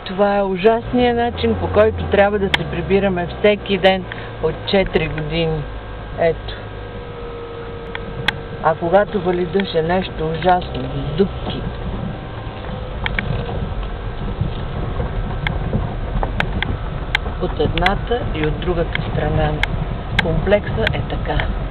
Това е ужасният начин, по който трябва да се прибираме всеки ден от 4 години. Ето. А когато вали дъжд е нещо ужасно, дупки. От едната и от другата страна. Комплекса е така.